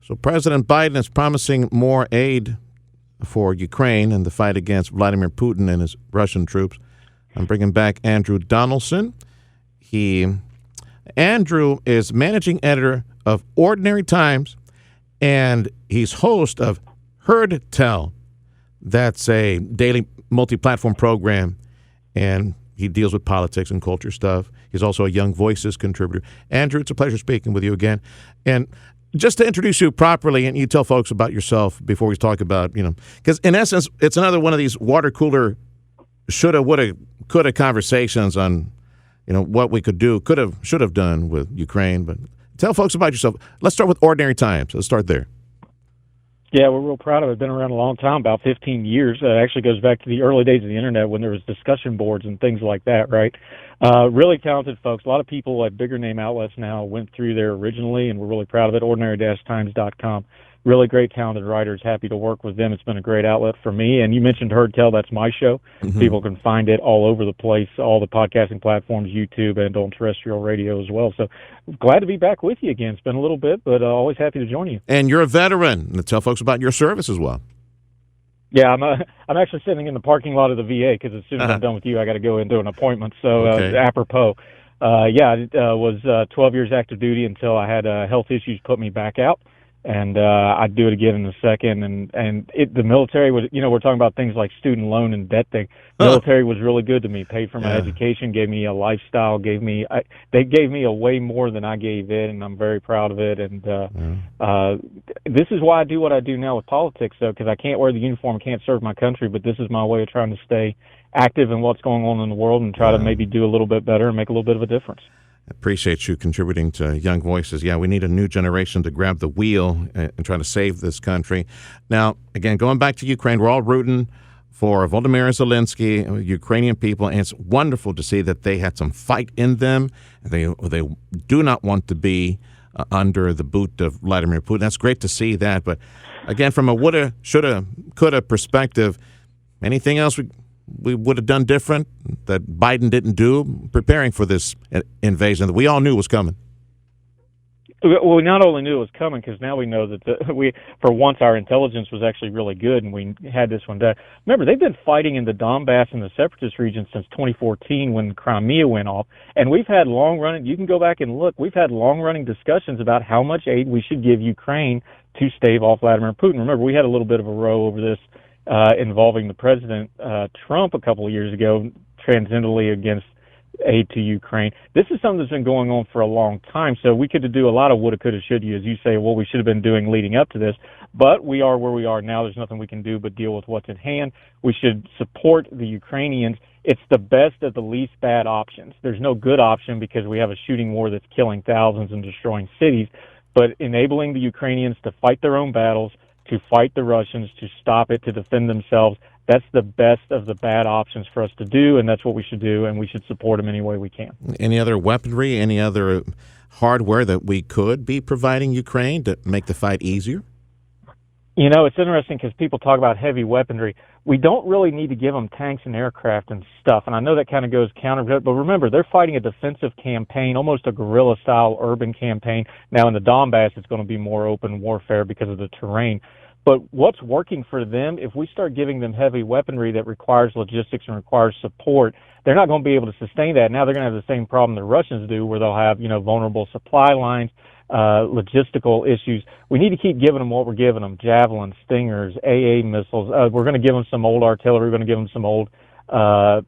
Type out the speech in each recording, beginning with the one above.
So President Biden is promising more aid for Ukraine in the fight against Vladimir Putin and his Russian troops. I'm bringing back Andrew Donaldson. Andrew is managing editor of Ordinary Times, and he's host of Heard Tell. That's a daily multi-platform program, and he deals with politics and culture stuff. He's also a Young Voices contributor. Andrew, it's a pleasure speaking with you again. And just to introduce you properly, and you tell folks about yourself before we talk about, because in essence, it's another one of these water cooler shoulda, woulda, coulda conversations on, what we could do, could have, should have done with Ukraine. But tell folks about yourself. Let's start with Ordinary Times. Let's start there. Yeah, we're real proud of it. Been around a long time, about 15 years. It actually goes back to the early days of the internet when there was discussion boards and things like that, right? Really talented folks. A lot of people at bigger name outlets now went through there originally, and we're really proud of it. Ordinary-times.com. Really great, talented writers. Happy to work with them. It's been a great outlet for me. And you mentioned Heard Tell. That's my show. Mm-hmm. People can find it all over the place, all the podcasting platforms, YouTube, and on terrestrial radio as well. So glad to be back with you again. It's been a little bit, but always happy to join you. And you're a veteran. Tell folks about your service as well. Yeah, I'm actually sitting in the parking lot of the VA because as soon as I'm done with you, I got to go into an appointment. So apropos, I was 12 years active duty until I had health issues put me back out. And I'd do it again in a second. And the military was, we're talking about things like student loan and debt thing. Military was really good to me. Paid for my education, gave me a lifestyle, they gave me a way more than I gave it, and I'm very proud of it. And this is why I do what I do now with politics, though, because I can't wear the uniform, can't serve my country, but this is my way of trying to stay active in what's going on in the world and try to maybe do a little bit better and make a little bit of a difference. Appreciate you contributing to Young Voices. Yeah, we need a new generation to grab the wheel and try to save this country. Now, again, going back to Ukraine, we're all rooting for Volodymyr Zelensky, Ukrainian people, and it's wonderful to see that they had some fight in them. They do not want to be under the boot of Vladimir Putin. That's great to see that. But again, from a woulda, shoulda, coulda perspective, anything else we would have done different that Biden didn't do, preparing for this invasion that we all knew was coming? Well, we not only knew it was coming, because now we know that for once our intelligence was actually really good, and we had this one done. Remember, they've been fighting in the Donbass and the separatist region since 2014 when Crimea went off, and we've had long-running, you can go back and look, we've had long-running discussions about how much aid we should give Ukraine to stave off Vladimir Putin. Remember, we had a little bit of a row over this involving the President Trump a couple of years ago, transcendently against aid to Ukraine. This is something that's been going on for a long time, so we could do a lot of woulda, coulda, shoulda, as you say, what we should have been doing leading up to this, but we are where we are now. There's nothing we can do but deal with what's at hand. We should support the Ukrainians. It's the best of the least bad options. There's no good option because we have a shooting war that's killing thousands and destroying cities, but enabling the Ukrainians to fight their own battles, to fight the Russians, to stop it, to defend themselves. That's the best of the bad options for us to do, and that's what we should do, and we should support them any way we can. Any other weaponry, any other hardware that we could be providing Ukraine to make the fight easier? It's interesting because people talk about heavy weaponry. We don't really need to give them tanks and aircraft and stuff, and I know that kind of goes counter, but remember, they're fighting a defensive campaign, almost a guerrilla-style urban campaign. Now, in the Donbass, it's going to be more open warfare because of the terrain. But what's working for them, if we start giving them heavy weaponry that requires logistics and requires support, they're not going to be able to sustain that. Now they're going to have the same problem the Russians do, where they'll have, vulnerable supply lines, logistical issues. We need to keep giving them what we're giving them: Javelins, Stingers, AA missiles. We're going to give them some old artillery. We're going to give them some old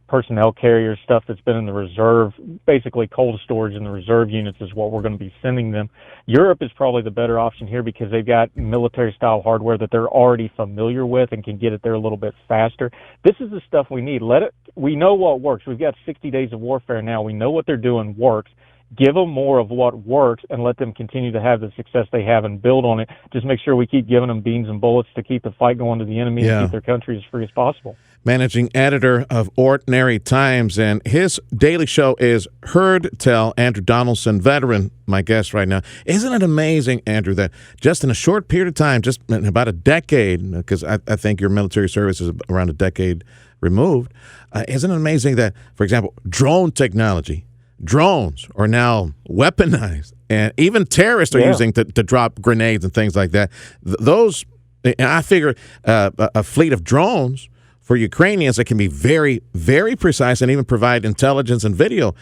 personnel carriers, stuff that's been in the reserve, basically cold storage in the reserve units is what we're going to be sending them. Europe is probably the better option here because they've got military-style hardware that they're already familiar with and can get it there a little bit faster. This is the stuff we need. We know what works. We've got 60 days of warfare now. We know what they're doing works. Give them more of what works and let them continue to have the success they have and build on it. Just make sure we keep giving them beans and bullets to keep the fight going to the enemy and keep their country as free as possible. Managing editor of Ordinary Times, and his daily show is Heard Tell. Andrew Donaldson, veteran, my guest right now. Isn't it amazing, Andrew, that just in a short period of time, just in about a decade, because I think your military service is around a decade removed, isn't it amazing that, for example, drone technology, drones are now weaponized And even terrorists are using to drop grenades and things like that. Those, I figure, a fleet of drones for Ukrainians that can be very, very precise and even provide intelligence and video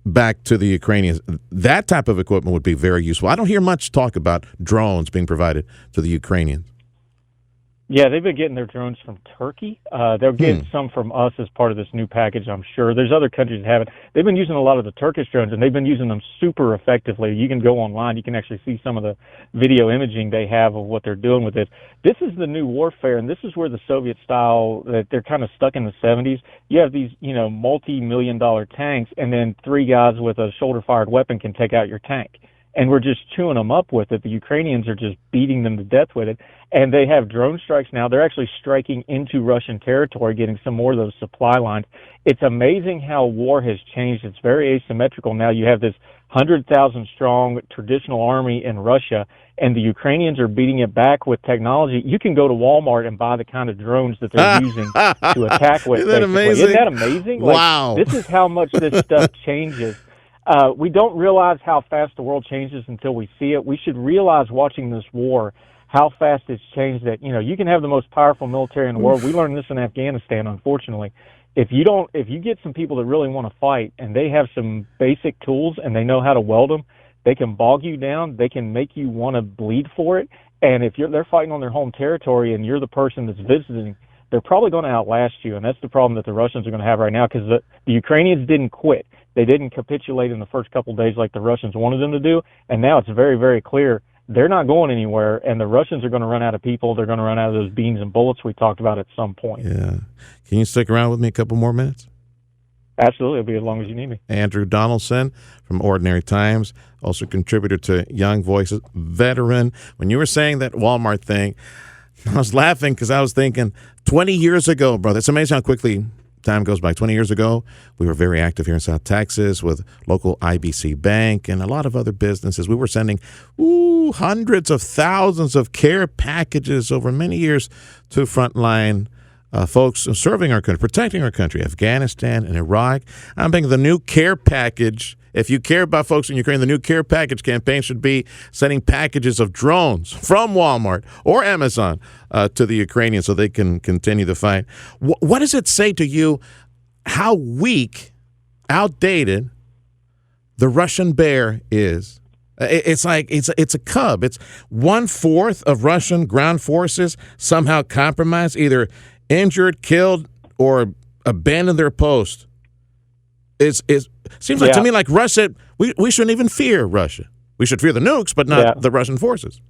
back to the Ukrainians. That type of equipment would be very useful. I don't hear much talk about drones being provided to the Ukrainians. Yeah, they've been getting their drones from Turkey. They'll get some from us as part of this new package, I'm sure. There's other countries that have it. They've been using a lot of the Turkish drones, and they've been using them super effectively. You can go online. You can actually see some of the video imaging they have of what they're doing with it. This is the new warfare, and this is where the Soviet style, that they're kind of stuck in the 70s. You have these, multi-million-dollar tanks, and then 3 guys with a shoulder-fired weapon can take out your tank. And we're just chewing them up with it. The Ukrainians are just beating them to death with it. And they have drone strikes now. They're actually striking into Russian territory, getting some more of those supply lines. It's amazing how war has changed. It's very asymmetrical. Now you have this 100,000 strong traditional army in Russia, and the Ukrainians are beating it back with technology. You can go to Walmart and buy the kind of drones that they're using to attack with. Isn't that amazing? Isn't that amazing? Wow. This is how much this stuff changes. We don't realize how fast the world changes until we see it. We should realize watching this war how fast it's changed, that, you can have the most powerful military in the world. We learned this in Afghanistan, unfortunately. If you get some people that really want to fight and they have some basic tools and they know how to weld them, they can bog you down. They can make you want to bleed for it. And if they're fighting on their home territory and you're the person that's visiting, they're probably going to outlast you. And that's the problem that the Russians are going to have right now, because the Ukrainians didn't quit. They didn't capitulate in the first couple of days like the Russians wanted them to do. And now it's very, very clear they're not going anywhere. And the Russians are going to run out of people. They're going to run out of those beans and bullets we talked about at some point. Yeah. Can you stick around with me a couple more minutes? Absolutely. It'll be as long as you need me. Andrew Donaldson from Ordinary Times, also contributor to Young Voices, veteran. When you were saying that Walmart thing, I was laughing because I was thinking 20 years ago, brother, it's amazing how quickly time goes by. 20 years ago, we were very active here in South Texas with local IBC Bank and a lot of other businesses. We were sending hundreds of thousands of care packages over many years to frontline folks serving our country, protecting our country, Afghanistan and Iraq. I'm thinking the new care package, if you care about folks in Ukraine, the new care package campaign should be sending packages of drones from Walmart or Amazon to the Ukrainians so they can continue the fight. What does it say to you how weak, outdated the Russian bear is? It's like it's a cub. It's 1/4 of Russian ground forces somehow compromised, either injured, killed, or abandoned their post. It seems like to me like Russia, we shouldn't even fear Russia. We should fear the nukes, but not the Russian forces.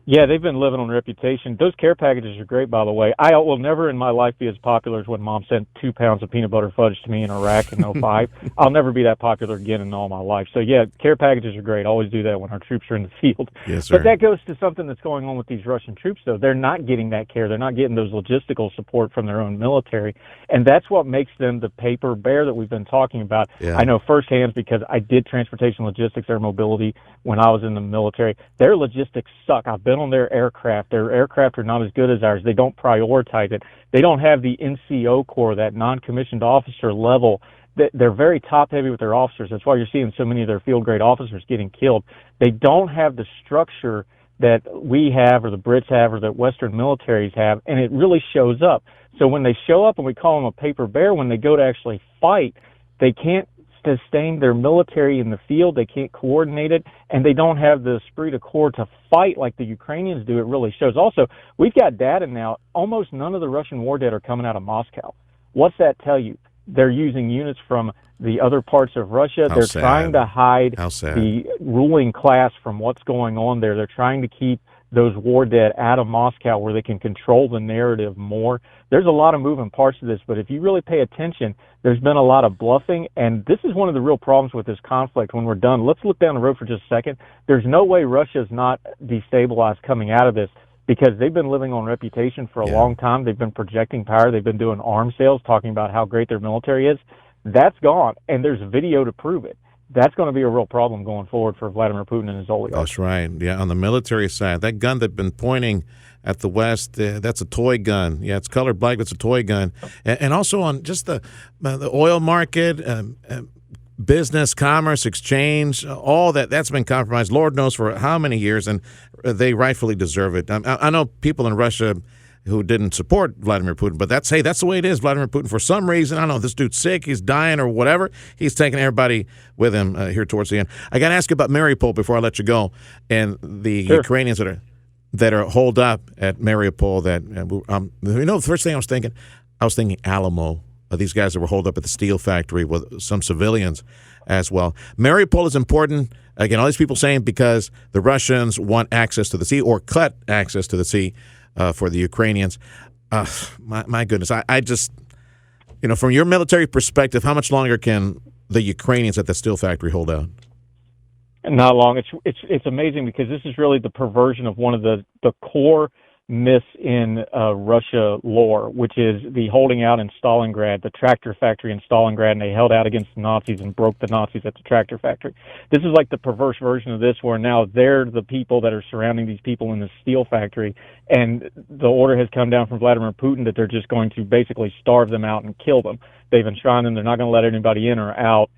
Yeah, they've been living on reputation. Those care packages are great, by the way. I will never in my life be as popular as when Mom sent 2 pounds of peanut butter fudge to me in Iraq in 2005. I'll never be that popular again in all my life. So, yeah, care packages are great. Always do that when our troops are in the field. Yes, sir. But that goes to something that's going on with these Russian troops, though. They're not getting that care. They're not getting those logistical support from their own military. And that's what makes them the paper bear that we've been talking about. Yeah. I know firsthand because I did transportation logistics, air mobility, when I was in the military. Their logistics suck. I've been on their aircraft. Their aircraft are not as good as ours. They don't prioritize it. They don't have the NCO Corps, that non-commissioned officer level. They're very top-heavy with their officers. That's why you're seeing so many of their field-grade officers getting killed. They don't have the structure that we have or the Brits have or that Western militaries have, and it really shows up. So when they show up and we call them a paper bear, when they go to actually fight, they can't sustain their military in the field. They can't coordinate it, and they don't have the esprit de corps to fight like the Ukrainians do. It really shows. Also, we've got data now. Almost none of the Russian war dead are coming out of Moscow. What's that tell you? They're using units from the other parts of Russia. They're trying to hide the ruling class from what's going on there. They're trying to keep those war dead out of Moscow where they can control the narrative more. There's a lot of moving parts to this, but if you really pay attention, there's been a lot of bluffing, and this is one of the real problems with this conflict. When we're done, let's look down the road for just a second. There's no way Russia's not destabilized coming out of this, because they've been living on reputation for a long time. They've been projecting power. They've been doing arms sales, talking about how great their military is. That's gone, and there's video to prove it. That's going to be a real problem going forward for Vladimir Putin and his oligarchs. That's right. Yeah, on the military side, that gun they've been pointing at the West, that's a toy gun. Yeah, it's colored black, but it's a toy gun. And also on just the oil market, business, commerce, exchange, all that's been compromised. Lord knows for how many years, and they rightfully deserve it. I know people in Russia who didn't support Vladimir Putin, but that's the way it is. Vladimir Putin, for some reason, I don't know, this dude's sick, he's dying or whatever, he's taking everybody with him here towards the end. I got to ask you about Mariupol before I let you go, and the Ukrainians that are holed up at Mariupol. The first thing I was thinking Alamo. These guys that were holed up at the steel factory with some civilians as well. Mariupol is important. Again, all these people saying because the Russians want access to the sea or cut access to the sea for the Ukrainians. My goodness. I just, from your military perspective, how much longer can the Ukrainians at the steel factory hold out? Not long. It's amazing because this is really the perversion of one of the core myths in Russia lore, which is the holding out in Stalingrad, the tractor factory in Stalingrad, and they held out against the Nazis and broke the Nazis at the tractor factory. This is like the perverse version of this, where now they're the people that are surrounding these people in the steel factory, and the order has come down from Vladimir Putin that they're just going to basically starve them out and kill them. They've enshrined them. They're not going to let anybody in or out.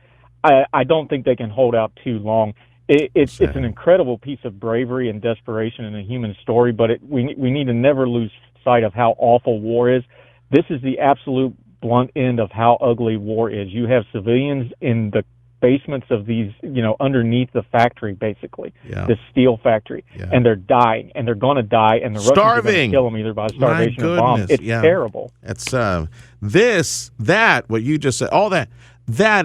I don't think they can hold out too long. It's an incredible piece of bravery and desperation in a human story, but we need to never lose sight of how awful war is. This is the absolute blunt end of how ugly war is. You have civilians in the basements of these, underneath the factory, basically, the steel factory, and they're dying, and they're going to die, and the Russians are going to kill them either by starvation or bomb. It's terrible. It's what you just said, all that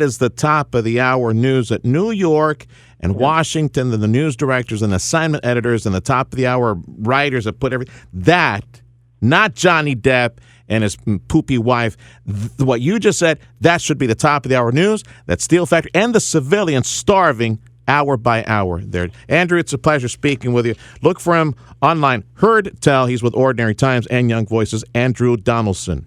is the top of the hour news at New York and Washington, and the news directors and assignment editors and the top of the hour writers that put everything. That, not Johnny Depp and his poopy wife. What you just said, that should be the top of the hour news. That steel factory and the civilians starving hour by hour there. Andrew, it's a pleasure speaking with you. Look for him online. Heard Tell. He's with Ordinary Times and Young Voices. Andrew Donaldson.